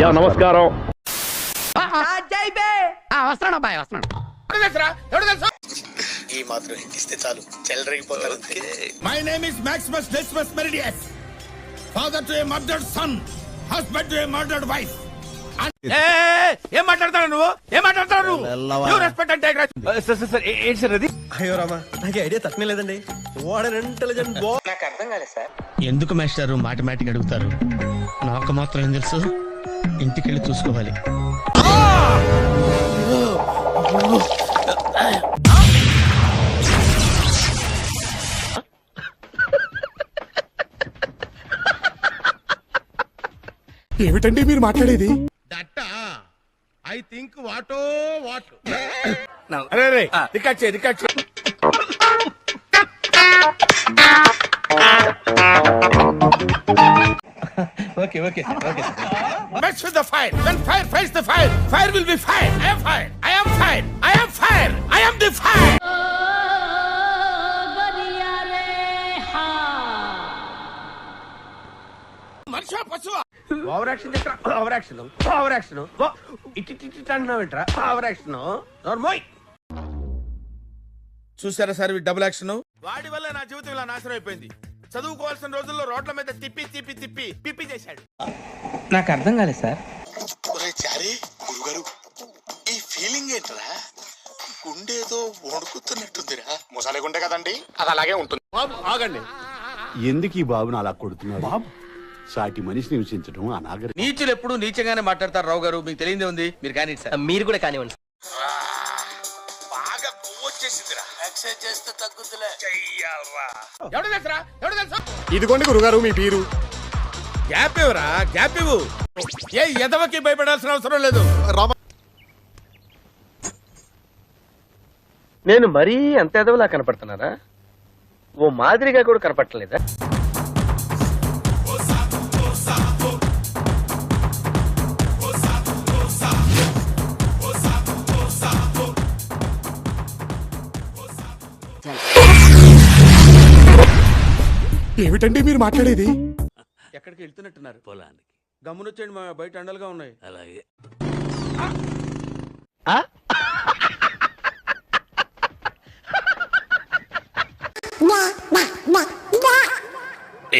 అయ్యా నమస్కారం. వస్తున్నాడు అబ్బాయి వస్తున్నాడు. ఈ మాత్రం ఇస్తే చాలు చెల్లరగిపోతారు. My name is Maximus Decimus Meridius, father to a murdered son, husband to a murdered wife. ఏం మాట్లాడతాడు నువ్వు? ఏం మాట్లాడతాడు నువ్వు? రెస్పెక్ట్ అంటే ఏంటి సార్ అది? అయ్యో రామా, నాకు ఐడియా తక్కువ లేదండి. Intelligent boy. నాకు అర్థం కాలేదు సార్. ఎందుకు మాస్టారు మాటిమాటికి అడుగుతారు? నాకు మాత్రం ఏం తెలుసు, ఇంటికెళ్ళి చూసుకోవాలి. ఏమిటండి మీరు మాట్లాడేది? I think what what. అరే రికార్డ్ చేయి, రికార్డ్ చేయి. Okay okay okay. Match with the fire. When fire fights the fire, fire will be fire. I am fire. I am fire. I am fire. I am the fire. మనిషి పశువా? Over action over action over action ఇటు అంటున్నావు ఏంట్రా? Over action నోర్మోయ్. చూసారా sir double action? వాడి వల్ల నా జీవితం ఇలా నాశనం అయిపోయింది. చదువుకోవాల్సిన రోజుల్లో రోడ్ల మీద తిప్పి తిప్పి తిప్పి పిప్పి చేశాడు. నాకు అర్థం కాలేదు సార్. గురుగారు ఈ ఫీలింగ్ ఏంటరా? గుండేదో వణుకుతున్నట్టుందిరా. ముసాలి గుండె కదండి, అది అలాగే ఉంటుంది. బాబు ఆగండి. ఎందుకు ఈ బాబుని అలా కొడుతున్నారు? బాబు సాటి మనిషిని హింసించడం అనాగరి. నీచులు ఎప్పుడు నీచంగానే మాట్లాడతారు రావు గారు, మీకు తెలియదే ఉంది. మీరు కానీ సార్, మీరు కూడా కానివ్వండి. బాగా పువ్వు వచ్చేసిందిరా. ఎక్సర్సైజ్ చేస్తే తగ్గుతులే. ఎవడు తెలుసరా? ఎవడు తెలుసా? ఇదిగోండి గురుగారు మీ పీరు. గ్యాప్ ఇవ్వరా, గ్యాప్ ఇవ్వు. ఏ ఎదవకి భయపడాల్సిన అవసరం లేదు. నేను మరీ అంత ఎదవలా కనపడుతున్నారా? ఓ మాదిరిగా కూడా కనపడలేదా? ఏమిటండి మీరు మాట్లాడేది? ఎక్కడికి వెళ్తున్నట్టున్నారు? పొలానికి. గమ్మునొచ్చేయండి, మా బయట అండలుగా ఉన్నాయి. అలాగే.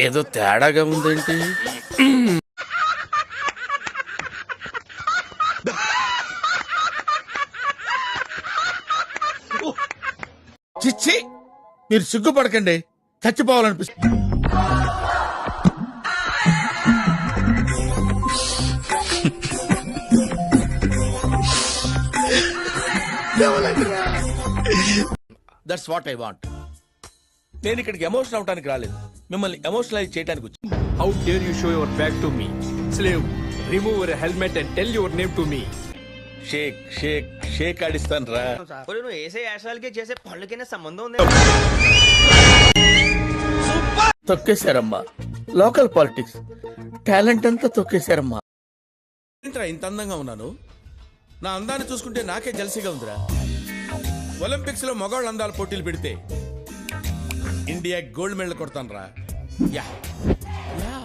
ఏదో తేడాగా ఉందేంటి? చిచ్చి, మీరు సిగ్గుపడకండి, చచ్చిపోవాలనిపిస్తుంది. That's what I want. నేను ఇక్కడికి ఎమోషనల్ అవడానికి రాలేదు, మిమ్మల్ని ఎమోషనలైజ్ చేయడానికి వచ్చి. How dare you show your back to me? Slave, remove your helmet and tell your name to me. Sheikh Sheikh Sheikh ఆడిస్తాను రా. నువ్వు వేసే యాశాలకి చేసే పళ్ళకైనా సంబంధం ఉంది. తొక్కేశారమ్మా, లోకల్ పాలిటిక్స్ టాలెంట్ అంతా తొక్కేశారమ్మా. ఏంట్రా ఇంత అందంగా ఉన్నాను? నా అందాన్ని చూసుకుంటే నాకే జల్సీగా ఉందిరా. ఒలింపిక్స్ లో మగవాళ్ళ అందాల పోటీలు పెడితే ఇండియా గోల్డ్ మెడల్ కొడతాను రా. Yeah yeah.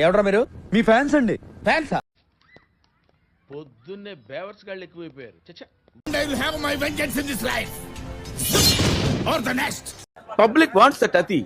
ఎవడరా మీరు? మీ ఫ్యాన్స్ అండి. ఫ్యాన్సా? పొద్దున్నే బేవర్స్ గాళ్ళు ఎక్కువైపోయారు. చచ్చా. I will have my vengeance in this life or the next. Public wants that అతి.